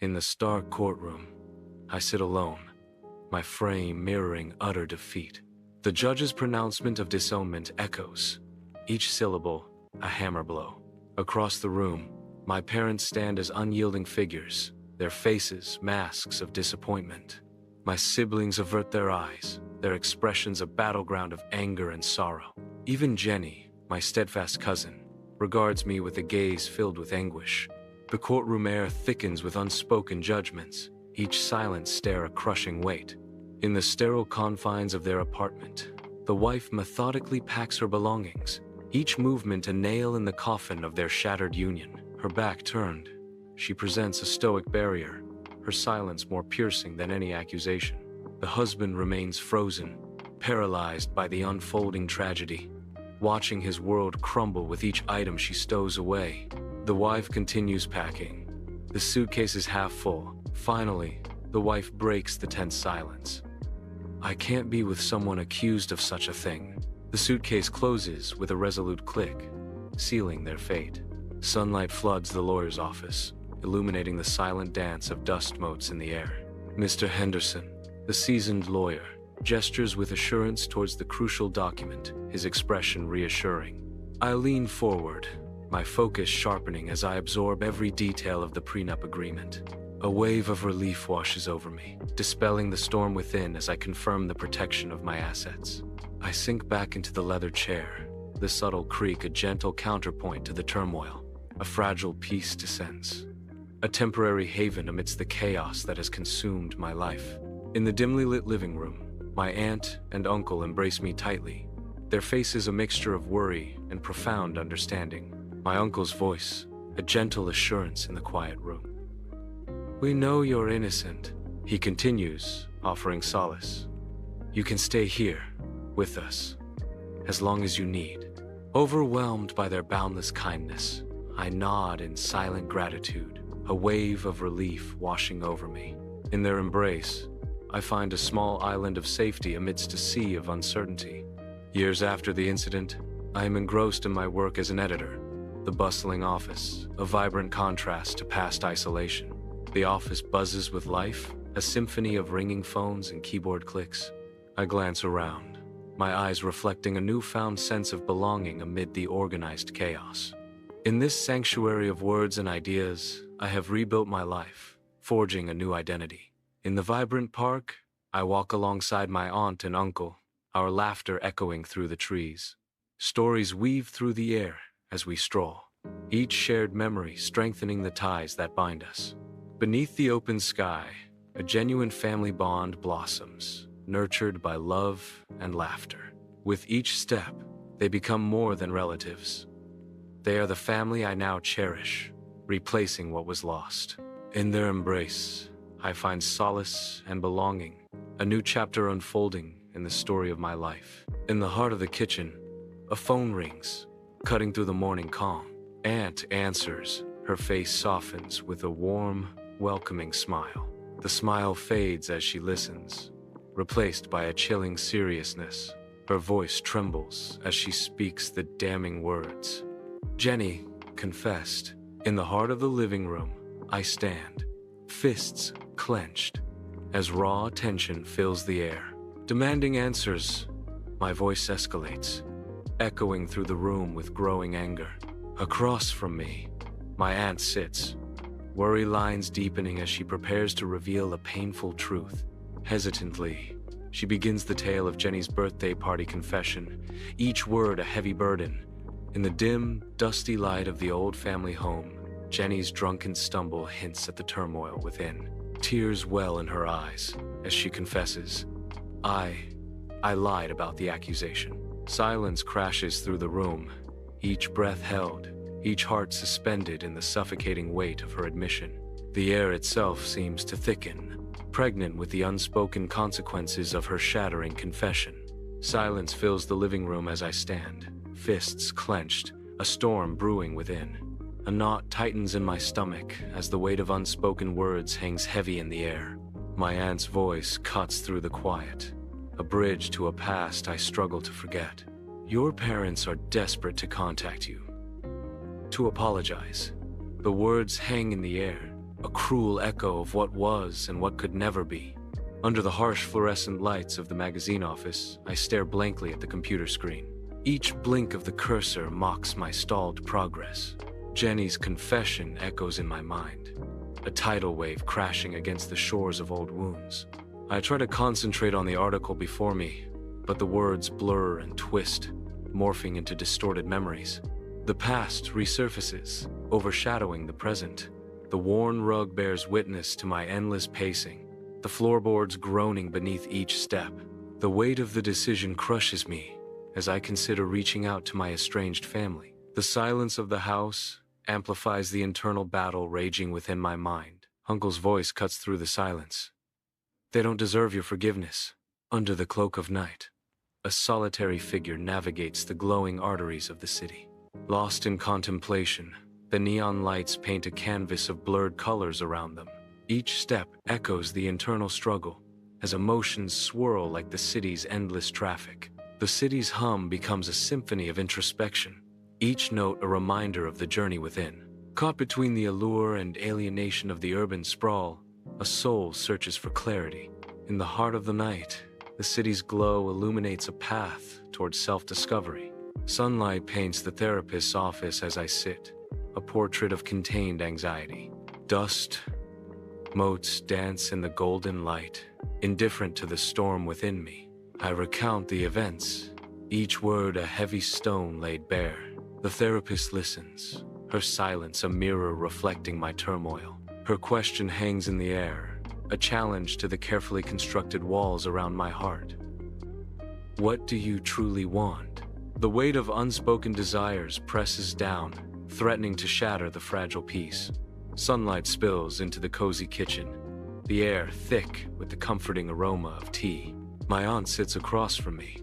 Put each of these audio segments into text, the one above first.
In the stark courtroom, I sit alone, my frame mirroring utter defeat. The judge's pronouncement of disownment echoes, each syllable a hammer blow. Across the room, my parents stand as unyielding figures, their faces masks of disappointment. My siblings avert their eyes, their expressions a battleground of anger and sorrow. Even Jenny, my steadfast cousin, regards me with a gaze filled with anguish. The courtroom air thickens with unspoken judgments, each silent stare a crushing weight. In the sterile confines of their apartment, the wife methodically packs her belongings, each movement a nail in the coffin of their shattered union. Her back turned, she presents a stoic barrier, her silence more piercing than any accusation. The husband remains frozen, paralyzed by the unfolding tragedy, watching his world crumble with each item she stows away. The wife continues packing. The suitcase is half full. Finally, the wife breaks the tense silence. I can't be with someone accused of such a thing. The suitcase closes with a resolute click, sealing their fate. Sunlight floods the lawyer's office, illuminating the silent dance of dust motes in the air. Mr. Henderson, the seasoned lawyer, gestures with assurance towards the crucial document, his expression reassuring. I lean forward, my focus sharpening as I absorb every detail of the prenup agreement. A wave of relief washes over me, dispelling the storm within as I confirm the protection of my assets. I sink back into the leather chair, the subtle creak a gentle counterpoint to the turmoil. A fragile peace descends, a temporary haven amidst the chaos that has consumed my life. In the dimly lit living room, my aunt and uncle embrace me tightly, their faces a mixture of worry and profound understanding. My uncle's voice, a gentle assurance in the quiet room. "We know you're innocent," he continues, offering solace. "You can stay here, with us, as long as you need." Overwhelmed by their boundless kindness, I nod in silent gratitude, a wave of relief washing over me. In their embrace, I find a small island of safety amidst a sea of uncertainty. Years after the incident, I am engrossed in my work as an editor. The bustling office, a vibrant contrast to past isolation. The office buzzes with life, a symphony of ringing phones and keyboard clicks. I glance around, my eyes reflecting a newfound sense of belonging amid the organized chaos. In this sanctuary of words and ideas, I have rebuilt my life, forging a new identity. In the vibrant park, I walk alongside my aunt and uncle, our laughter echoing through the trees. Stories weave through the air as we stroll, each shared memory strengthening the ties that bind us. Beneath the open sky, a genuine family bond blossoms, nurtured by love and laughter. With each step, they become more than relatives. They are the family I now cherish, replacing what was lost. In their embrace, I find solace and belonging, a new chapter unfolding in the story of my life. In the heart of the kitchen, a phone rings, cutting through the morning calm. Aunt answers, her face softens with a warm, welcoming smile. The smile fades as she listens, replaced by a chilling seriousness. Her voice trembles as she speaks the damning words. Jenny confessed. In the heart of the living room, I stand, fists clenched, as raw tension fills the air. Demanding answers, my voice escalates, echoing through the room with growing anger. Across from me, my aunt sits, worry lines deepening as she prepares to reveal a painful truth. Hesitantly, she begins the tale of Jenny's birthday party confession, each word a heavy burden. In the dim, dusty light of the old family home, Jenny's drunken stumble hints at the turmoil within. Tears well in her eyes as she confesses, I lied about the accusation. Silence crashes through the room, each breath held, each heart suspended in the suffocating weight of her admission. The air itself seems to thicken, pregnant with the unspoken consequences of her shattering confession. Silence fills the living room as I stand, fists clenched, a storm brewing within. A knot tightens in my stomach as the weight of unspoken words hangs heavy in the air. My aunt's voice cuts through the quiet, a bridge to a past I struggle to forget. Your parents are desperate to contact you, to apologize. The words hang in the air, a cruel echo of what was and what could never be. Under the harsh fluorescent lights of the magazine office, I stare blankly at the computer screen. Each blink of the cursor mocks my stalled progress. Jenny's confession echoes in my mind, a tidal wave crashing against the shores of old wounds. I try to concentrate on the article before me, but the words blur and twist, morphing into distorted memories. The past resurfaces, overshadowing the present. The worn rug bears witness to my endless pacing, the floorboards groaning beneath each step. The weight of the decision crushes me as I consider reaching out to my estranged family. The silence of the house amplifies the internal battle raging within my mind. Uncle's voice cuts through the silence. They don't deserve your forgiveness. Under the cloak of night, a solitary figure navigates the glowing arteries of the city. Lost in contemplation, the neon lights paint a canvas of blurred colors around them. Each step echoes the internal struggle, as emotions swirl like the city's endless traffic. The city's hum becomes a symphony of introspection, each note a reminder of the journey within. Caught between the allure and alienation of the urban sprawl, a soul searches for clarity. In the heart of the night, the city's glow illuminates a path towards self-discovery. Sunlight paints the therapist's office as I sit, a portrait of contained anxiety. Dust motes dance in the golden light, indifferent to the storm within me. I recount the events, each word a heavy stone laid bare. The therapist listens, her silence a mirror reflecting my turmoil. Her question hangs in the air, a challenge to the carefully constructed walls around my heart. What do you truly want? The weight of unspoken desires presses down, threatening to shatter the fragile peace. Sunlight spills into the cozy kitchen, the air thick with the comforting aroma of tea. My aunt sits across from me,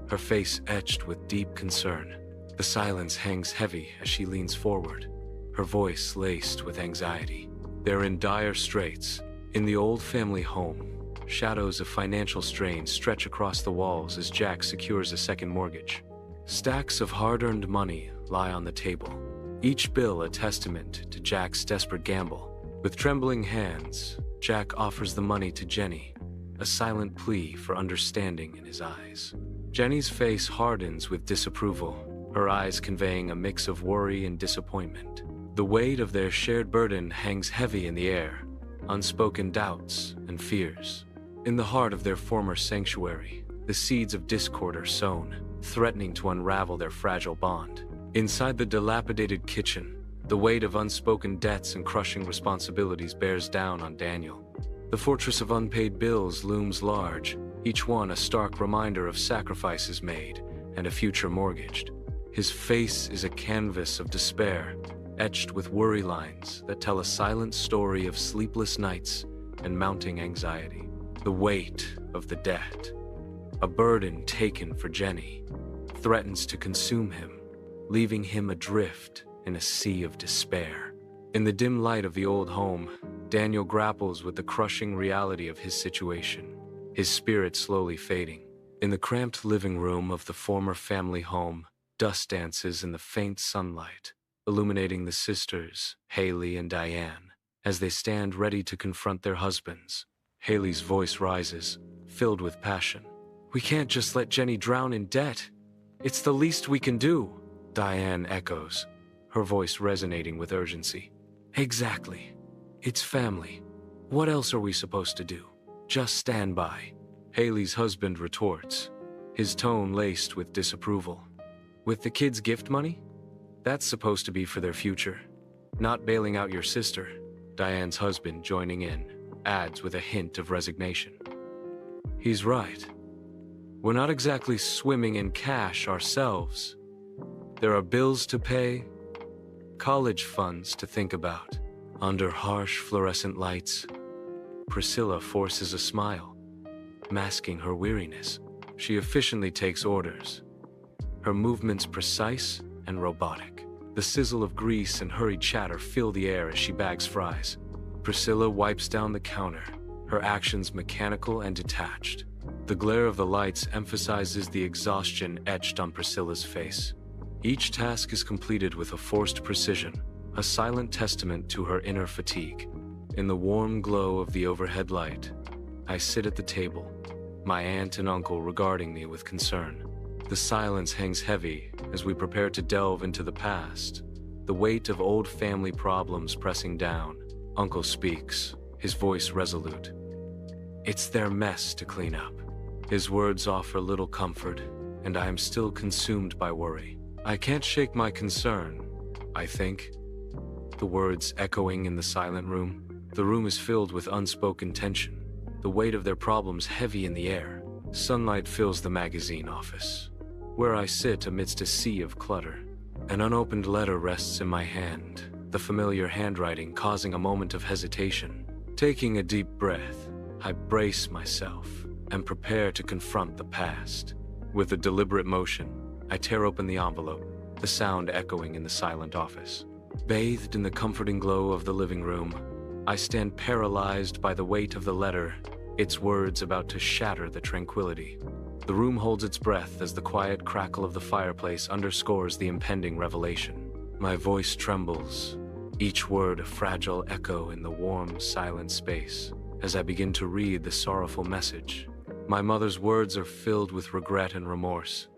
her face etched with deep concern. The silence hangs heavy as she leans forward, her voice laced with anxiety. They're in dire straits. In the old family home, shadows of financial strain stretch across the walls as Jack secures a second mortgage. Stacks of hard-earned money lie on the table, each bill a testament to Jack's desperate gamble. With trembling hands, Jack offers the money to Jenny, a silent plea for understanding in his eyes. Jenny's face hardens with disapproval, her eyes conveying a mix of worry and disappointment. The weight of their shared burden hangs heavy in the air, unspoken doubts and fears. In the heart of their former sanctuary, the seeds of discord are sown, threatening to unravel their fragile bond. Inside the dilapidated kitchen, the weight of unspoken debts and crushing responsibilities bears down on Daniel. The fortress of unpaid bills looms large, each one a stark reminder of sacrifices made and a future mortgaged. His face is a canvas of despair, etched with worry lines that tell a silent story of sleepless nights and mounting anxiety. The weight of the debt, a burden taken for Jenny, threatens to consume him, leaving him adrift in a sea of despair. In the dim light of the old home, Daniel grapples with the crushing reality of his situation, his spirit slowly fading. In the cramped living room of the former family home, dust dances in the faint sunlight, illuminating the sisters, Haley and Diane, as they stand ready to confront their husbands. Haley's voice rises, filled with passion. "We can't just let Jenny drown in debt. It's the least we can do." Diane echoes, her voice resonating with urgency. "Exactly. It's family. What else are we supposed to do? Just stand by." Haley's husband retorts, his tone laced with disapproval. "With the kids' gift money? That's supposed to be for their future, not bailing out your sister." Diane's husband, joining in, adds with a hint of resignation. "He's right. We're not exactly swimming in cash ourselves. There are bills to pay, college funds to think about." Under harsh fluorescent lights, Priscilla forces a smile, masking her weariness. She efficiently takes orders, her movements precise and robotic. The sizzle of grease and hurried chatter fill the air as she bags fries. Priscilla wipes down the counter, her actions mechanical and detached. The glare of the lights emphasizes the exhaustion etched on Priscilla's face. Each task is completed with a forced precision, a silent testament to her inner fatigue. In the warm glow of the overhead light, I sit at the table, my aunt and uncle regarding me with concern. The silence hangs heavy as we prepare to delve into the past, the weight of old family problems pressing down. Uncle speaks, his voice resolute. It's their mess to clean up. His words offer little comfort, and I am still consumed by worry. I can't shake my concern, I think. The words echoing in the silent room. The room is filled with unspoken tension, the weight of their problems heavy in the air. Sunlight fills the magazine office, where I sit amidst a sea of clutter. An unopened letter rests in my hand, the familiar handwriting causing a moment of hesitation. Taking a deep breath, I brace myself and prepare to confront the past. With a deliberate motion, I tear open the envelope, the sound echoing in the silent office. Bathed in the comforting glow of the living room, I stand paralyzed by the weight of the letter, its words about to shatter the tranquility. The room holds its breath as the quiet crackle of the fireplace underscores the impending revelation. My voice trembles, each word a fragile echo in the warm, silent space, as I begin to read the sorrowful message. My mother's words are filled with regret and remorse.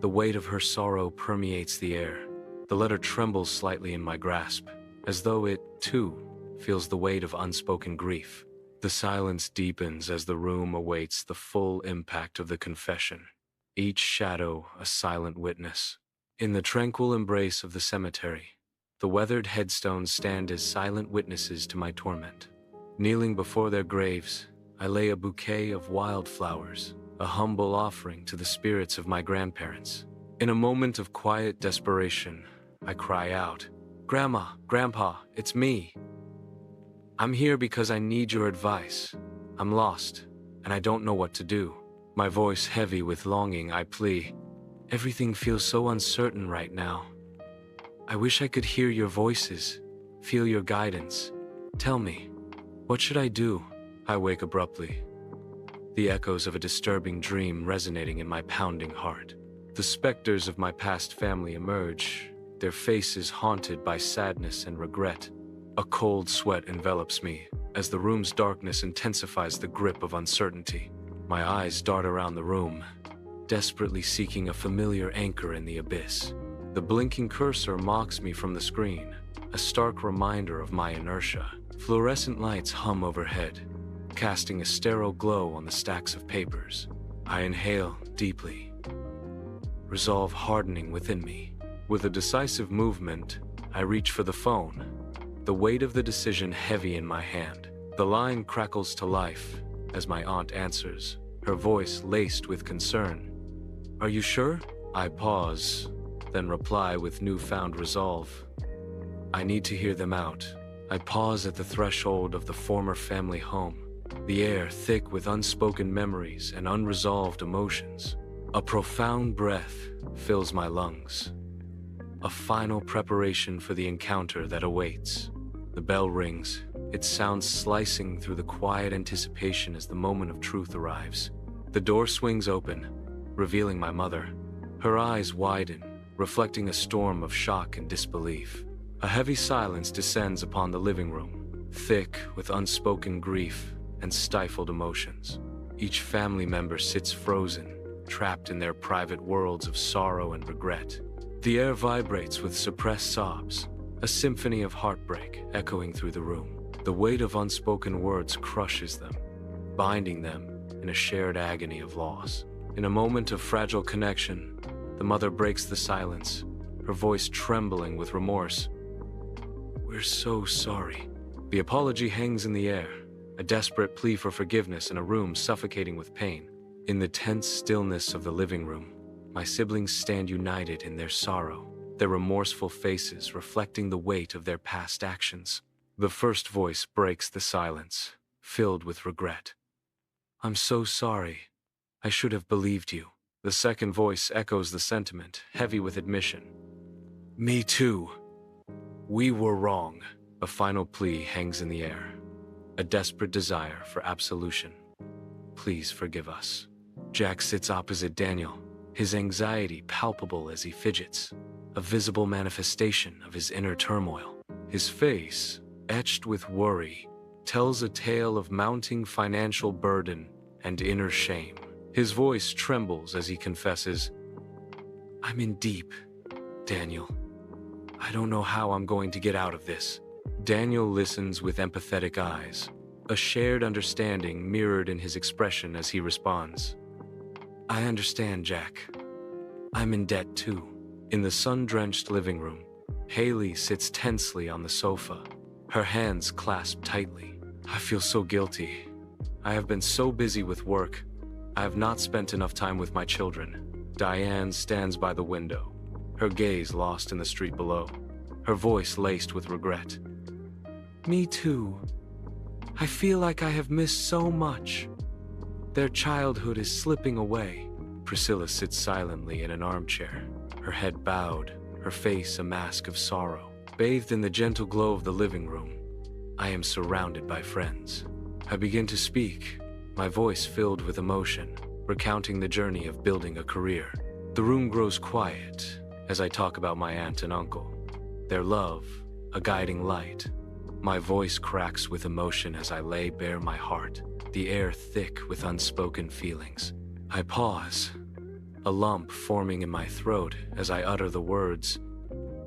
The weight of her sorrow permeates the air. The letter trembles slightly in my grasp, as though it, too, feels the weight of unspoken grief. The silence deepens as the room awaits the full impact of the confession, each shadow a silent witness. In the tranquil embrace of the cemetery, the weathered headstones stand as silent witnesses to my torment. Kneeling before their graves, I lay a bouquet of wildflowers, a humble offering to the spirits of my grandparents. In a moment of quiet desperation, I cry out, "Grandma, Grandpa, it's me. I'm here because I need your advice. I'm lost, and I don't know what to do." My voice heavy with longing, I plea, "Everything feels so uncertain right now. I wish I could hear your voices, feel your guidance. Tell me, what should I do?" I wake abruptly, the echoes of a disturbing dream resonating in my pounding heart. The specters of my past family emerge, their faces haunted by sadness and regret. A cold sweat envelops me as the room's darkness intensifies the grip of uncertainty. My eyes dart around the room, desperately seeking a familiar anchor in the abyss. The blinking cursor mocks me from the screen, a stark reminder of my inertia. Fluorescent lights hum overhead, casting a sterile glow on the stacks of papers. I inhale deeply, resolve hardening within me. With a decisive movement, I reach for the phone, the weight of the decision heavy in my hand. The line crackles to life as my aunt answers, her voice laced with concern. "Are you sure?" I pause, then reply with newfound resolve. "I need to hear them out." I pause at the threshold of the former family home, the air thick with unspoken memories and unresolved emotions. A profound breath fills my lungs, a final preparation for the encounter that awaits. The bell rings, its sound slicing through the quiet anticipation as the moment of truth arrives. The door swings open, revealing my mother. Her eyes widen, reflecting a storm of shock and disbelief. A heavy silence descends upon the living room, thick with unspoken grief and stifled emotions. Each family member sits frozen, trapped in their private worlds of sorrow and regret. The air vibrates with suppressed sobs, a symphony of heartbreak echoing through the room. The weight of unspoken words crushes them, binding them in a shared agony of loss. In a moment of fragile connection, the mother breaks the silence, her voice trembling with remorse. "We're so sorry." The apology hangs in the air, a desperate plea for forgiveness in a room suffocating with pain. In the tense stillness of the living room, my siblings stand united in their sorrow, their remorseful faces reflecting the weight of their past actions. The first voice breaks the silence, filled with regret. "I'm so sorry. I should have believed you." The second voice echoes the sentiment, heavy with admission. "Me too. We were wrong." A final plea hangs in the air, a desperate desire for absolution. "Please forgive us." Jack sits opposite Daniel, his anxiety palpable as he fidgets, a visible manifestation of his inner turmoil. His face, etched with worry, tells a tale of mounting financial burden and inner shame. His voice trembles as he confesses, "I'm in deep, Daniel. I don't know how I'm going to get out of this." Daniel listens with empathetic eyes, a shared understanding mirrored in his expression as he responds, "I understand, Jack. I'm in debt too." In the sun-drenched living room, Haley sits tensely on the sofa, her hands clasped tightly. "I feel so guilty. I have been so busy with work. I have not spent enough time with my children." Diane stands by the window, her gaze lost in the street below, her voice laced with regret. "Me too. I feel like I have missed so much. Their childhood is slipping away." Priscilla sits silently in an armchair, her head bowed, her face a mask of sorrow. Bathed in the gentle glow of the living room, I am surrounded by friends. I begin to speak, my voice filled with emotion, recounting the journey of building a career. The room grows quiet as I talk about my aunt and uncle, their love, a guiding light. My voice cracks with emotion as I lay bare my heart, the air thick with unspoken feelings. I pause, a lump forming in my throat as I utter the words,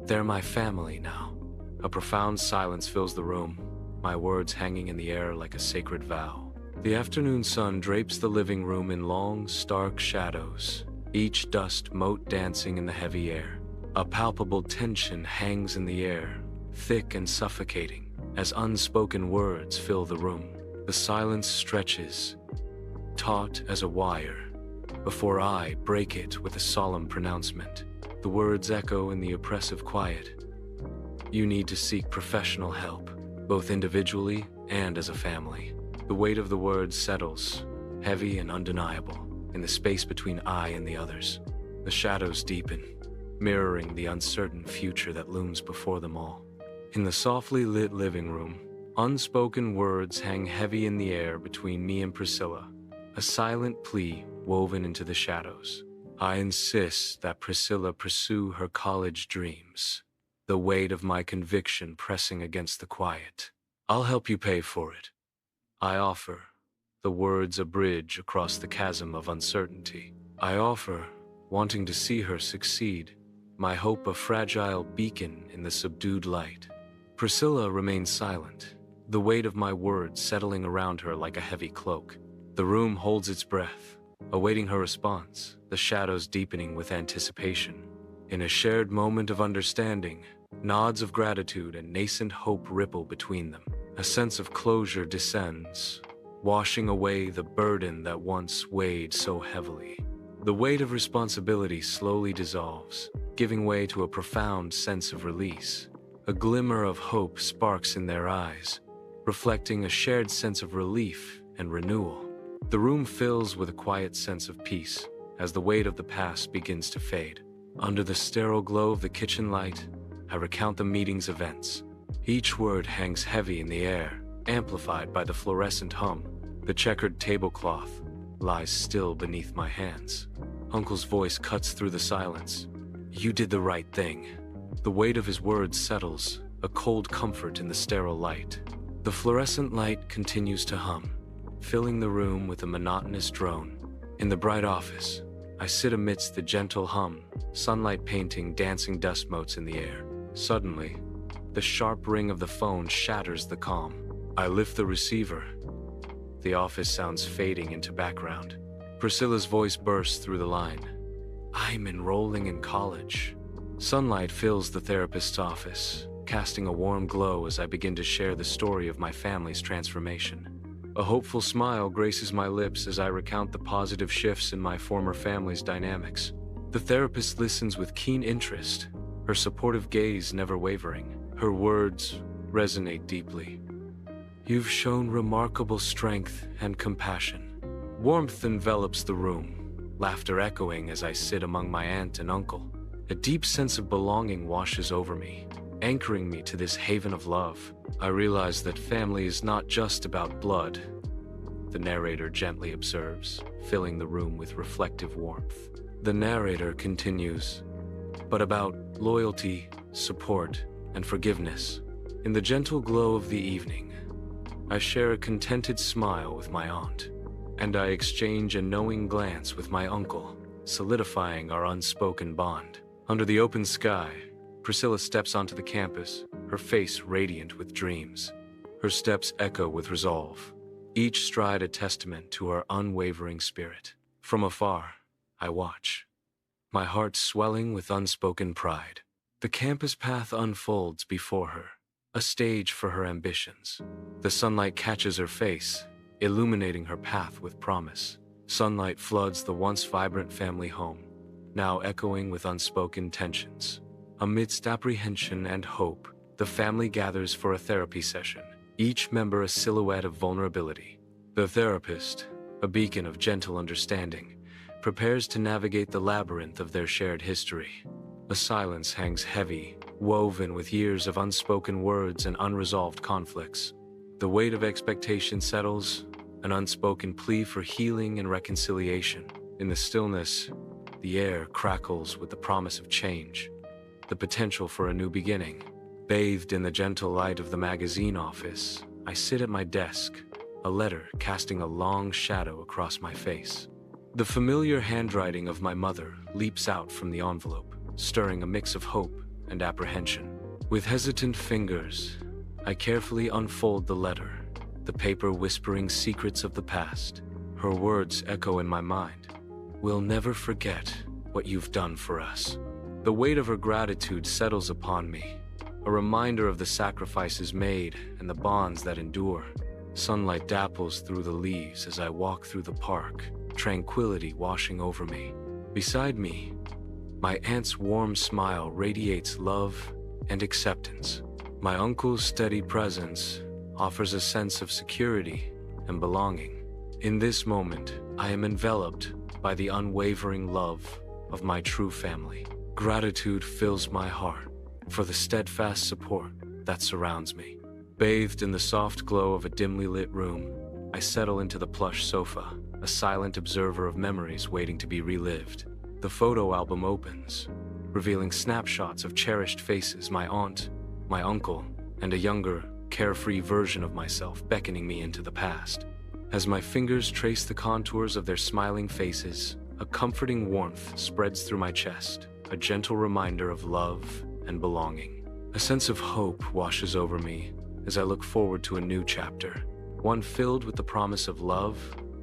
"They're my family now." A profound silence fills the room, my words hanging in the air like a sacred vow. The afternoon sun drapes the living room in long, stark shadows, each dust mote dancing in the heavy air. A palpable tension hangs in the air, thick and suffocating, as unspoken words fill the room. The silence stretches, taut as a wire, before I break it with a solemn pronouncement. The words echo in the oppressive quiet. "You need to seek professional help, both individually and as a family." The weight of the words settles, heavy and undeniable, in the space between I and the others. The shadows deepen, mirroring the uncertain future that looms before them all. In the softly lit living room, unspoken words hang heavy in the air between me and Priscilla, a silent plea woven into the shadows. I insist that Priscilla pursue her college dreams, the weight of my conviction pressing against the quiet. "I'll help you pay for it," I offer, the words a bridge across the chasm of uncertainty. I offer, wanting to see her succeed, my hope a fragile beacon in the subdued light. Priscilla remains silent, the weight of my words settling around her like a heavy cloak. The room holds its breath, awaiting her response, the shadows deepening with anticipation. In a shared moment of understanding, nods of gratitude and nascent hope ripple between them. A sense of closure descends, washing away the burden that once weighed so heavily. The weight of responsibility slowly dissolves, giving way to a profound sense of release. A glimmer of hope sparks in their eyes, reflecting a shared sense of relief and renewal. The room fills with a quiet sense of peace as the weight of the past begins to fade. Under the sterile glow of the kitchen light, I recount the meeting's events. Each word hangs heavy in the air, amplified by the fluorescent hum. The checkered tablecloth lies still beneath my hands. Uncle's voice cuts through the silence. "You did the right thing." The weight of his words settles, a cold comfort in the sterile light. The fluorescent light continues to hum, filling the room with a monotonous drone. In the bright office, I sit amidst the gentle hum, sunlight painting dancing dust motes in the air. Suddenly, the sharp ring of the phone shatters the calm. I lift the receiver. The office sounds fading into background. Priscilla's voice bursts through the line. "I'm enrolling in college." Sunlight fills the therapist's office, casting a warm glow as I begin to share the story of my family's transformation. A hopeful smile graces my lips as I recount the positive shifts in my former family's dynamics. The therapist listens with keen interest, her supportive gaze never wavering. Her words resonate deeply. "You've shown remarkable strength and compassion." Warmth envelops the room, laughter echoing as I sit among my aunt and uncle. A deep sense of belonging washes over me, anchoring me to this haven of love. I realize that family is not just about blood, the narrator gently observes, filling the room with reflective warmth. The narrator continues, "But about loyalty, support, and forgiveness." In the gentle glow of the evening, I share a contented smile with my aunt, and I exchange a knowing glance with my uncle, solidifying our unspoken bond. Under the open sky, Priscilla steps onto the campus, her face radiant with dreams. Her steps echo with resolve, each stride a testament to her unwavering spirit. From afar, I watch, my heart swelling with unspoken pride. The campus path unfolds before her, a stage for her ambitions. The sunlight catches her face, illuminating her path with promise. Sunlight floods the once vibrant family home, now echoing with unspoken tensions. Amidst apprehension and hope, the family gathers for a therapy session, each member a silhouette of vulnerability. The therapist, a beacon of gentle understanding, prepares to navigate the labyrinth of their shared history. A silence hangs heavy, woven with years of unspoken words and unresolved conflicts. The weight of expectation settles, an unspoken plea for healing and reconciliation. In the stillness, the air crackles with the promise of change, the potential for a new beginning. Bathed in the gentle light of the magazine office, I sit at my desk, a letter casting a long shadow across my face. The familiar handwriting of my mother leaps out from the envelope, stirring a mix of hope and apprehension. With hesitant fingers, I carefully unfold the letter, the paper whispering secrets of the past. Her words echo in my mind. "We'll never forget what you've done for us." The weight of her gratitude settles upon me, a reminder of the sacrifices made and the bonds that endure. Sunlight dapples through the leaves as I walk through the park, tranquility washing over me. Beside me, my aunt's warm smile radiates love and acceptance. My uncle's steady presence offers a sense of security and belonging. In this moment, I am enveloped by the unwavering love of my true family. Gratitude fills my heart for the steadfast support that surrounds me. Bathed in the soft glow of a dimly lit room, I settle into the plush sofa, a silent observer of memories waiting to be relived. The photo album opens, revealing snapshots of cherished faces, my aunt, my uncle, and a younger, carefree version of myself beckoning me into the past. As my fingers trace the contours of their smiling faces, a comforting warmth spreads through my chest, a gentle reminder of love and belonging. A sense of hope washes over me as I look forward to a new chapter, one filled with the promise of love,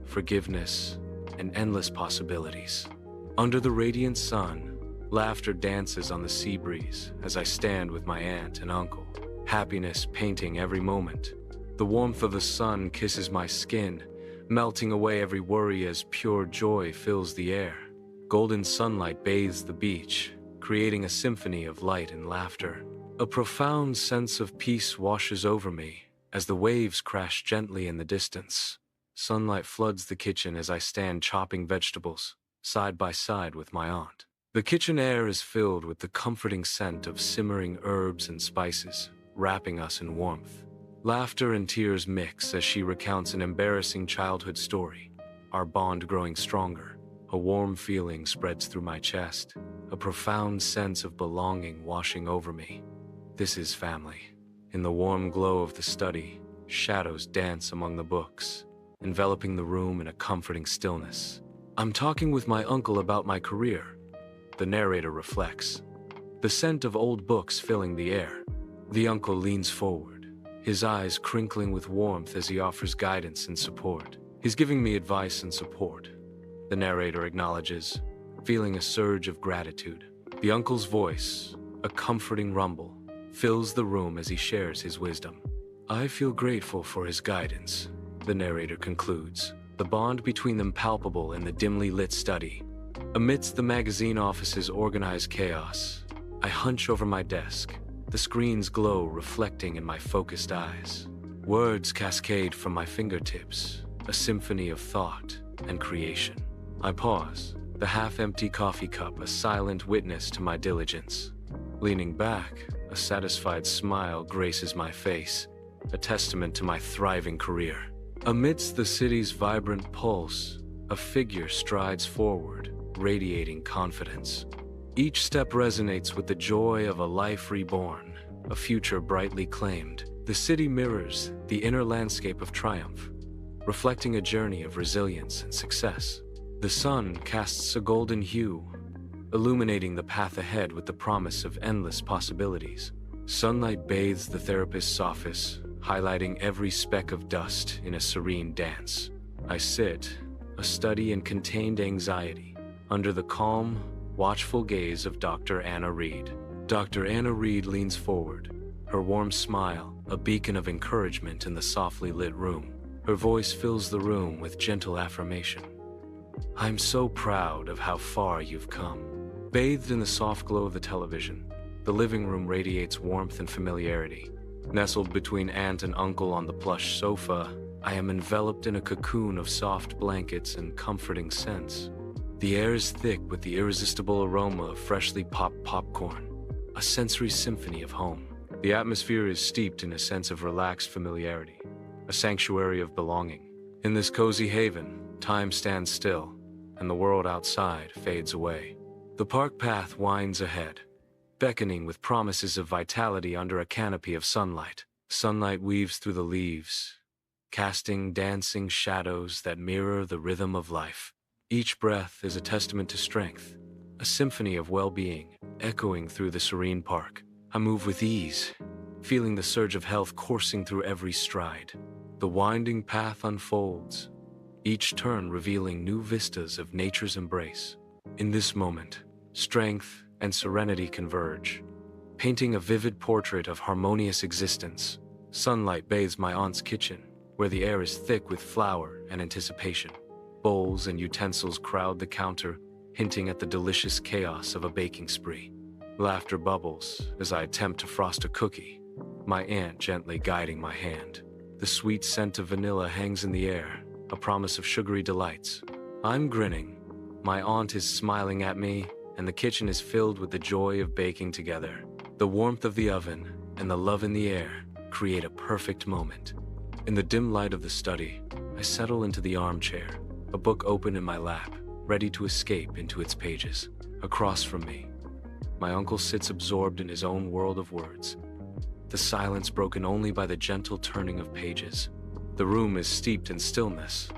forgiveness, and endless possibilities. Under the radiant sun, laughter dances on the sea breeze as I stand with my aunt and uncle, happiness painting every moment. The warmth of the sun kisses my skin, melting away every worry as pure joy fills the air. Golden sunlight bathes the beach, creating a symphony of light and laughter. A profound sense of peace washes over me as the waves crash gently in the distance. Sunlight floods the kitchen as I stand chopping vegetables, side by side with my aunt. The kitchen air is filled with the comforting scent of simmering herbs and spices, wrapping us in warmth. Laughter and tears mix as she recounts an embarrassing childhood story, our bond growing stronger. A warm feeling spreads through my chest, a profound sense of belonging washing over me. This is family. In the warm glow of the study, shadows dance among the books, enveloping the room in a comforting stillness. I'm talking with my uncle about my career. The narrator reflects, the scent of old books filling the air. The uncle leans forward, his eyes crinkling with warmth as he offers guidance and support. He's giving me advice and support. The narrator acknowledges, feeling a surge of gratitude. The uncle's voice, a comforting rumble, fills the room as he shares his wisdom. I feel grateful for his guidance, the narrator concludes, the bond between them palpable in the dimly lit study. Amidst the magazine office's organized chaos, I hunch over my desk, the screen's glow reflecting in my focused eyes. Words cascade from my fingertips, a symphony of thought and creation. I pause, the half-empty coffee cup a silent witness to my diligence. Leaning back, a satisfied smile graces my face, a testament to my thriving career. Amidst the city's vibrant pulse, a figure strides forward, radiating confidence. Each step resonates with the joy of a life reborn, a future brightly claimed. The city mirrors the inner landscape of triumph, reflecting a journey of resilience and success. The sun casts a golden hue, illuminating the path ahead with the promise of endless possibilities. Sunlight bathes the therapist's office, highlighting every speck of dust in a serene dance. I sit, a study in contained anxiety, under the calm, watchful gaze of Dr. Anna Reed. Dr. Anna Reed leans forward, her warm smile a beacon of encouragement in the softly lit room. Her voice fills the room with gentle affirmation. "I'm so proud of how far you've come." Bathed in the soft glow of the television, the living room radiates warmth and familiarity. Nestled between aunt and uncle on the plush sofa, I am enveloped in a cocoon of soft blankets and comforting scents. The air is thick with the irresistible aroma of freshly popped popcorn, a sensory symphony of home. The atmosphere is steeped in a sense of relaxed familiarity, a sanctuary of belonging. In this cozy haven, time stands still, and the world outside fades away. The park path winds ahead, beckoning with promises of vitality under a canopy of sunlight. Sunlight weaves through the leaves, casting dancing shadows that mirror the rhythm of life. Each breath is a testament to strength, a symphony of well-being echoing through the serene park. I move with ease, feeling the surge of health coursing through every stride. The winding path unfolds, each turn revealing new vistas of nature's embrace. In this moment, strength and serenity converge, painting a vivid portrait of harmonious existence. Sunlight bathes my aunt's kitchen, where the air is thick with flour and anticipation. Bowls and utensils crowd the counter, hinting at the delicious chaos of a baking spree. Laughter bubbles as I attempt to frost a cookie, my aunt gently guiding my hand. The sweet scent of vanilla hangs in the air, a promise of sugary delights. I'm grinning, my aunt is smiling at me, and the kitchen is filled with the joy of baking together. The warmth of the oven and the love in the air create a perfect moment. In the dim light of the study, I settle into the armchair, a book open in my lap, ready to escape into its pages. Across from me, my uncle sits absorbed in his own world of words, the silence broken only by the gentle turning of pages. The room is steeped in stillness,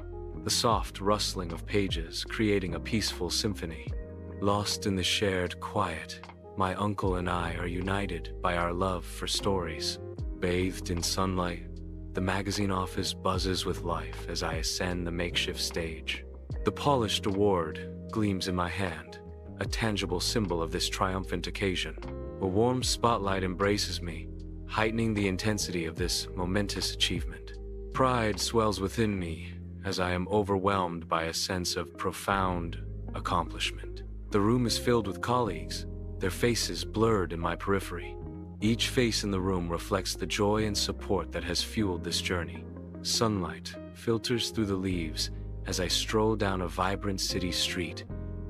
the soft rustling of pages creating a peaceful symphony. Lost in the shared quiet, my uncle and I are united by our love for stories. Bathed in sunlight, the magazine office buzzes with life as I ascend the makeshift stage. The polished award gleams in my hand, a tangible symbol of this triumphant occasion. A warm spotlight embraces me, heightening the intensity of this momentous achievement. Pride swells within me as I am overwhelmed by a sense of profound accomplishment. The room is filled with colleagues, their faces blurred in my periphery. Each face in the room reflects the joy and support that has fueled this journey. Sunlight filters through the leaves as I stroll down a vibrant city street,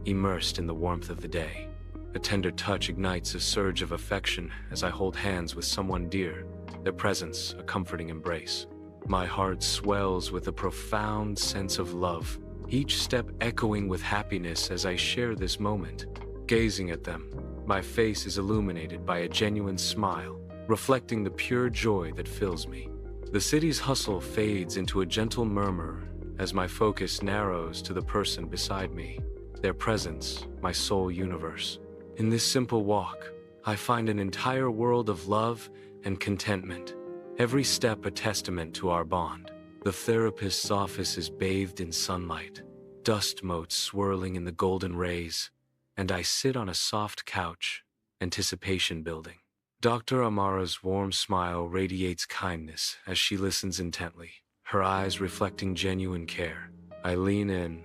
immersed in the warmth of the day. A tender touch ignites a surge of affection as I hold hands with someone dear, their presence a comforting embrace. My heart swells with a profound sense of love, each step echoing with happiness as I share this moment. Gazing at them, my face is illuminated by a genuine smile, reflecting the pure joy that fills me. The city's hustle fades into a gentle murmur as my focus narrows to the person beside me, their presence, my sole universe. In this simple walk, I find an entire world of love and contentment, every step a testament to our bond. The therapist's office is bathed in sunlight, dust motes swirling in the golden rays, and I sit on a soft couch, anticipation building. Dr. Amara's warm smile radiates kindness as she listens intently, her eyes reflecting genuine care. I lean in,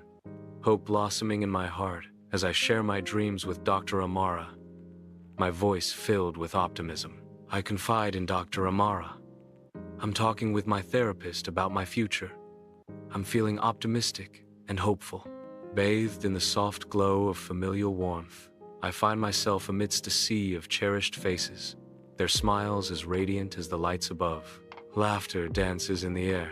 hope blossoming in my heart as I share my dreams with Dr. Amara, my voice filled with optimism. I confide in Dr. Amara. I'm talking with my therapist about my future. I'm feeling optimistic and hopeful. Bathed in the soft glow of familial warmth, I find myself amidst a sea of cherished faces, their smiles as radiant as the lights above. Laughter dances in the air,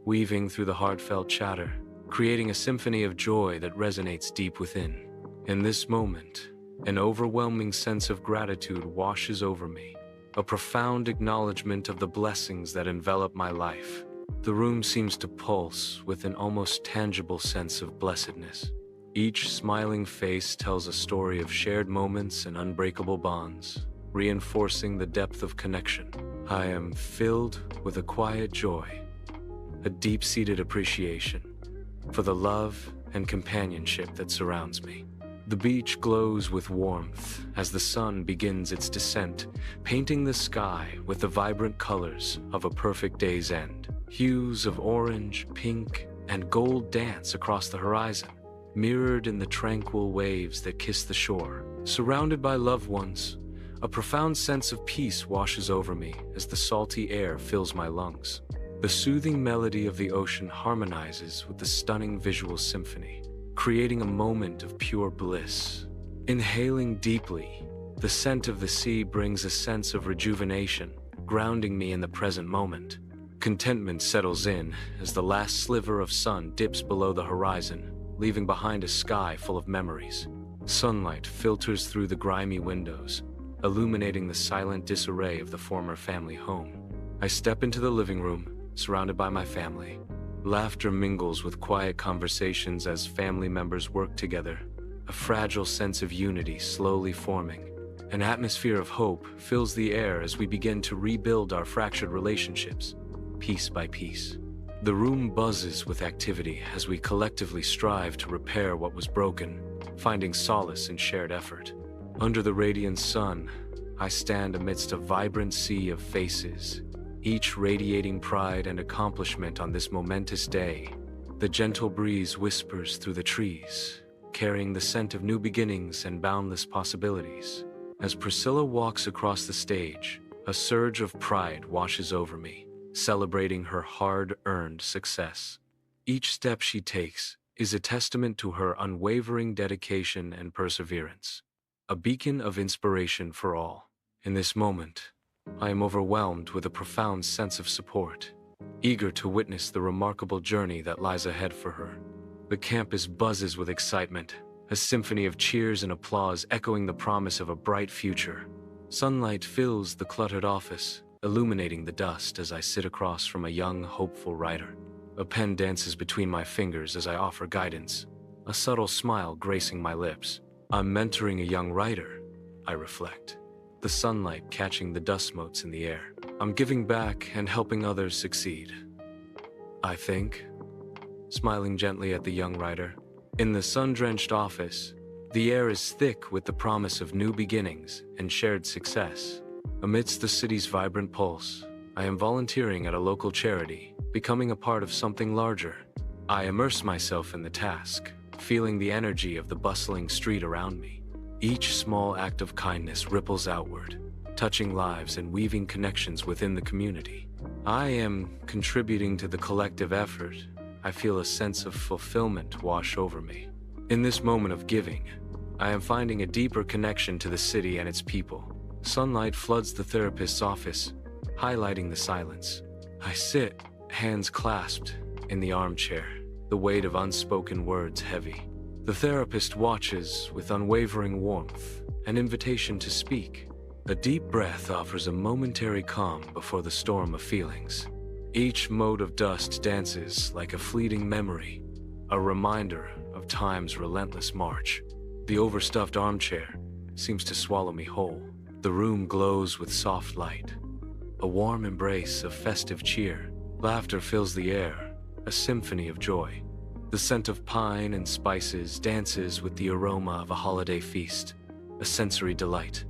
weaving through the heartfelt chatter, creating a symphony of joy that resonates deep within. In this moment, an overwhelming sense of gratitude washes over me. a profound acknowledgement of the blessings that envelop my life. The room seems to pulse with an almost tangible sense of blessedness. Each smiling face tells a story of shared moments and unbreakable bonds, reinforcing the depth of connection. I am filled with a quiet joy, a deep-seated appreciation for the love and companionship that surrounds me. The beach glows with warmth as the sun begins its descent, painting the sky with the vibrant colors of a perfect day's end. Hues of orange, pink, and gold dance across the horizon, mirrored in the tranquil waves that kiss the shore. Surrounded by loved ones, a profound sense of peace washes over me as the salty air fills my lungs. The soothing melody of the ocean harmonizes with the stunning visual symphony, creating a moment of pure bliss. Inhaling deeply, the scent of the sea brings a sense of rejuvenation, grounding me in the present moment. Contentment settles in as the last sliver of sun dips below the horizon, leaving behind a sky full of memories. Sunlight filters through the grimy windows, illuminating the silent disarray of the former family home. I step into the living room, surrounded by my family. Laughter mingles with quiet conversations as family members work together, a fragile sense of unity slowly forming. An atmosphere of hope fills the air as we begin to rebuild our fractured relationships, piece by piece. The room buzzes with activity as we collectively strive to repair what was broken, finding solace in shared effort. Under the radiant sun, I stand amidst a vibrant sea of faces, each radiating pride and accomplishment on this momentous day. The gentle breeze whispers through the trees, carrying the scent of new beginnings and boundless possibilities. As Priscilla walks across the stage, a surge of pride washes over me, celebrating her hard-earned success. Each step she takes is a testament to her unwavering dedication and perseverance, a beacon of inspiration for all. In this moment, I am overwhelmed with a profound sense of support, eager to witness the remarkable journey that lies ahead for her. The campus buzzes with excitement, a symphony of cheers and applause echoing the promise of a bright future. Sunlight fills the cluttered office, illuminating the dust as I sit across from a young, hopeful writer. A pen dances between my fingers as I offer guidance, a subtle smile gracing my lips. I'm mentoring a young writer, I reflect, the sunlight catching the dust motes in the air. I'm giving back and helping others succeed, I think, smiling gently at the young writer. In the sun-drenched office, the air is thick with the promise of new beginnings and shared success. Amidst the city's vibrant pulse, I am volunteering at a local charity, becoming a part of something larger. I immerse myself in the task, feeling the energy of the bustling street around me. Each small act of kindness ripples outward, touching lives and weaving connections within the community. I am contributing to the collective effort. I feel a sense of fulfillment wash over me. In this moment of giving, I am finding a deeper connection to the city and its people. Sunlight floods the therapist's office, highlighting the silence. I sit, hands clasped, in the armchair, the weight of unspoken words heavy. The therapist watches with unwavering warmth, an invitation to speak. A deep breath offers a momentary calm before the storm of feelings. Each mote of dust dances like a fleeting memory, a reminder of time's relentless march. The overstuffed armchair seems to swallow me whole. The room glows with soft light, a warm embrace of festive cheer. Laughter fills the air, a symphony of joy. The scent of pine and spices dances with the aroma of a holiday feast, a sensory delight.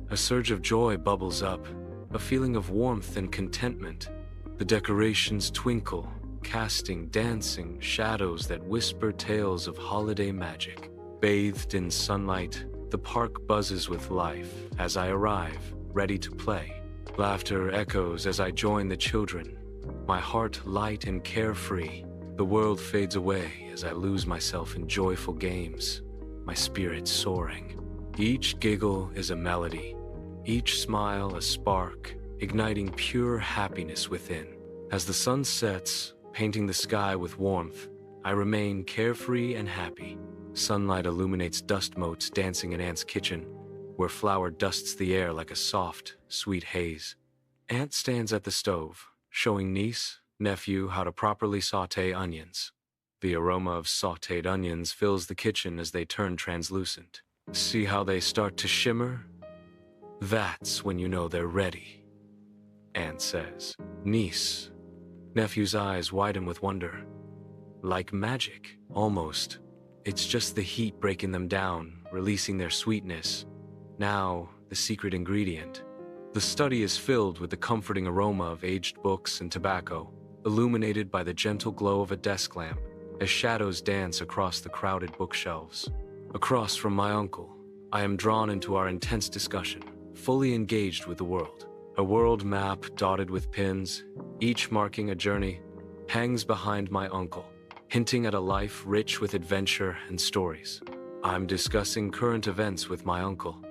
A surge of joy bubbles up, a feeling of warmth and contentment. The decorations twinkle, casting dancing shadows that whisper tales of holiday magic. Bathed in sunlight, the park buzzes with life as I arrive, ready to play. Laughter echoes as I join the children, my heart light and carefree. The world fades away as I lose myself in joyful games, my spirit soaring. Each giggle is a melody, each smile a spark, igniting pure happiness within. As the sun sets, painting the sky with warmth, I remain carefree and happy. Sunlight illuminates dust motes dancing in Aunt's kitchen, where flour dusts the air like a soft, sweet haze. Aunt stands at the stove, showing niece, nephew how to properly sauté onions. The aroma of sautéed onions fills the kitchen as they turn translucent. See how they start to shimmer? That's when you know they're ready, Aunt says. Niece. Nephew's eyes widen with wonder. Like magic, almost. It's just the heat breaking them down, releasing their sweetness. Now, the secret ingredient. The study is filled with the comforting aroma of aged books and tobacco, illuminated by the gentle glow of a desk lamp, as shadows dance across the crowded bookshelves. Across from my uncle, I am drawn into our intense discussion, fully engaged with the world. A world map dotted with pins, each marking a journey, hangs behind my uncle, hinting at a life rich with adventure and stories. I'm discussing current events with my uncle.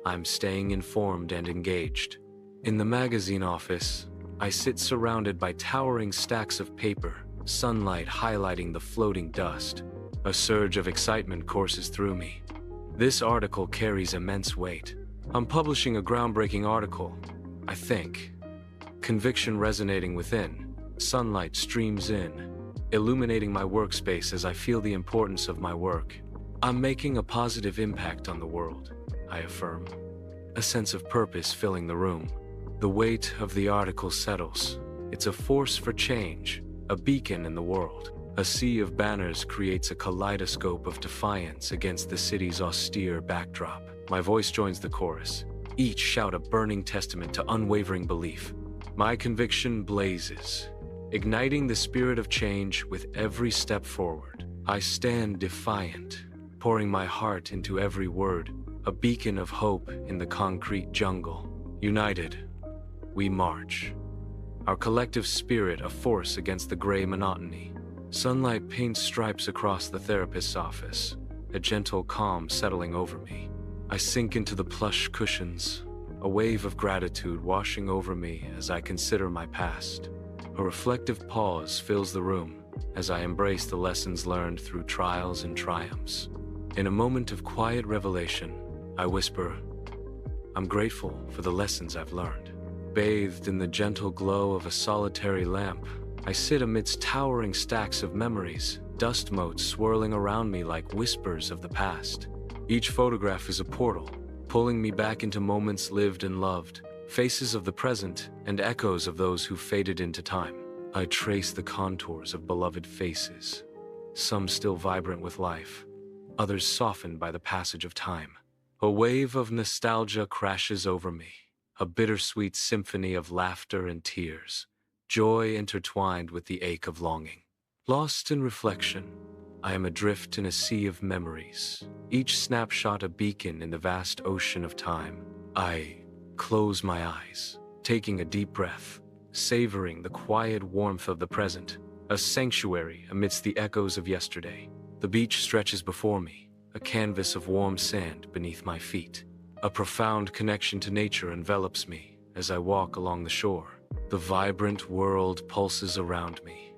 I'm staying informed and engaged. In the magazine office, I sit surrounded by towering stacks of paper, sunlight highlighting the floating dust. A surge of excitement courses through me. This article carries immense weight. I'm publishing a groundbreaking article, I think. Conviction resonating within, sunlight streams in, illuminating my workspace as I feel the importance of my work. I'm making a positive impact on the world, I affirm. A sense of purpose filling the room. The weight of the article settles. It's a force for change, a beacon in the world. A sea of banners creates a kaleidoscope of defiance against the city's austere backdrop. My voice joins the chorus. Each shout a burning testament to unwavering belief. My conviction blazes, igniting the spirit of change with every step forward. I stand defiant, pouring my heart into every word, a beacon of hope in the concrete jungle. United, we march. Our collective spirit a force against the gray monotony. Sunlight paints stripes across the therapist's office, a gentle calm settling over me. I sink into the plush cushions, a wave of gratitude washing over me as I consider my past. A reflective pause fills the room as I embrace the lessons learned through trials and triumphs. In a moment of quiet revelation, I whisper, I'm grateful for the lessons I've learned. Bathed in the gentle glow of a solitary lamp, I sit amidst towering stacks of memories, dust motes swirling around me like whispers of the past. Each photograph is a portal, pulling me back into moments lived and loved, faces of the present and echoes of those who faded into time. I trace the contours of beloved faces, some still vibrant with life, others softened by the passage of time. A wave of nostalgia crashes over me, a bittersweet symphony of laughter and tears, joy intertwined with the ache of longing. Lost in reflection, I am adrift in a sea of memories, each snapshot a beacon in the vast ocean of time. I close my eyes, taking a deep breath, savoring the quiet warmth of the present, a sanctuary amidst the echoes of yesterday. The beach stretches before me, a canvas of warm sand beneath my feet. A profound connection to nature envelops me as I walk along the shore. The vibrant world pulses around me,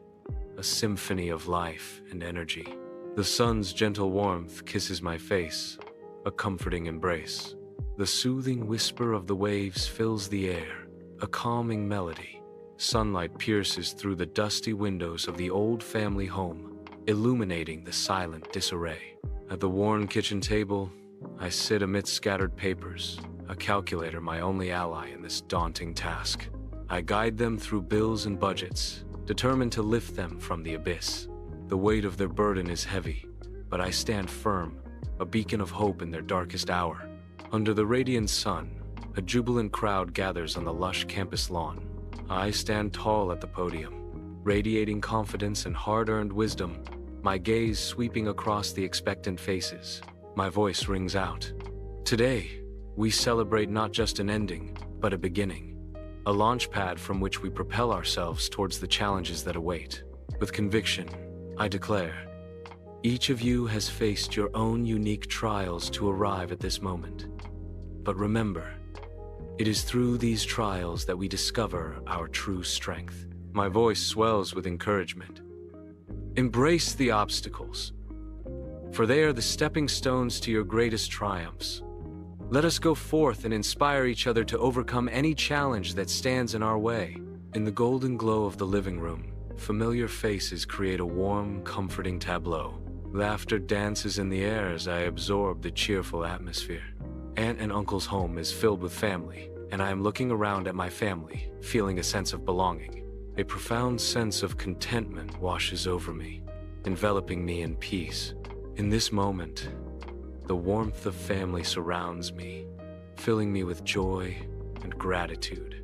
a symphony of life and energy. The sun's gentle warmth kisses my face, a comforting embrace. The soothing whisper of the waves fills the air, a calming melody. Sunlight pierces through the dusty windows of the old family home, illuminating the silent disarray. At the worn kitchen table, I sit amidst scattered papers, a calculator my only ally in this daunting task. I guide them through bills and budgets, determined to lift them from the abyss. The weight of their burden is heavy, but I stand firm, a beacon of hope in their darkest hour. Under the radiant sun, a jubilant crowd gathers on the lush campus lawn. I stand tall at the podium, radiating confidence and hard-earned wisdom, my gaze sweeping across the expectant faces. My voice rings out. Today, we celebrate not just an ending, but a beginning. A launchpad from which we propel ourselves towards the challenges that await. With conviction, I declare, each of you has faced your own unique trials to arrive at this moment. But remember, it is through these trials that we discover our true strength. My voice swells with encouragement. Embrace the obstacles, for they are the stepping stones to your greatest triumphs. Let us go forth and inspire each other to overcome any challenge that stands in our way. In the golden glow of the living room, familiar faces create a warm, comforting tableau. Laughter dances in the air as I absorb the cheerful atmosphere. Aunt and uncle's home is filled with family, and I am looking around at my family, feeling a sense of belonging. A profound sense of contentment washes over me, enveloping me in peace. In this moment, the warmth of family surrounds me, filling me with joy and gratitude.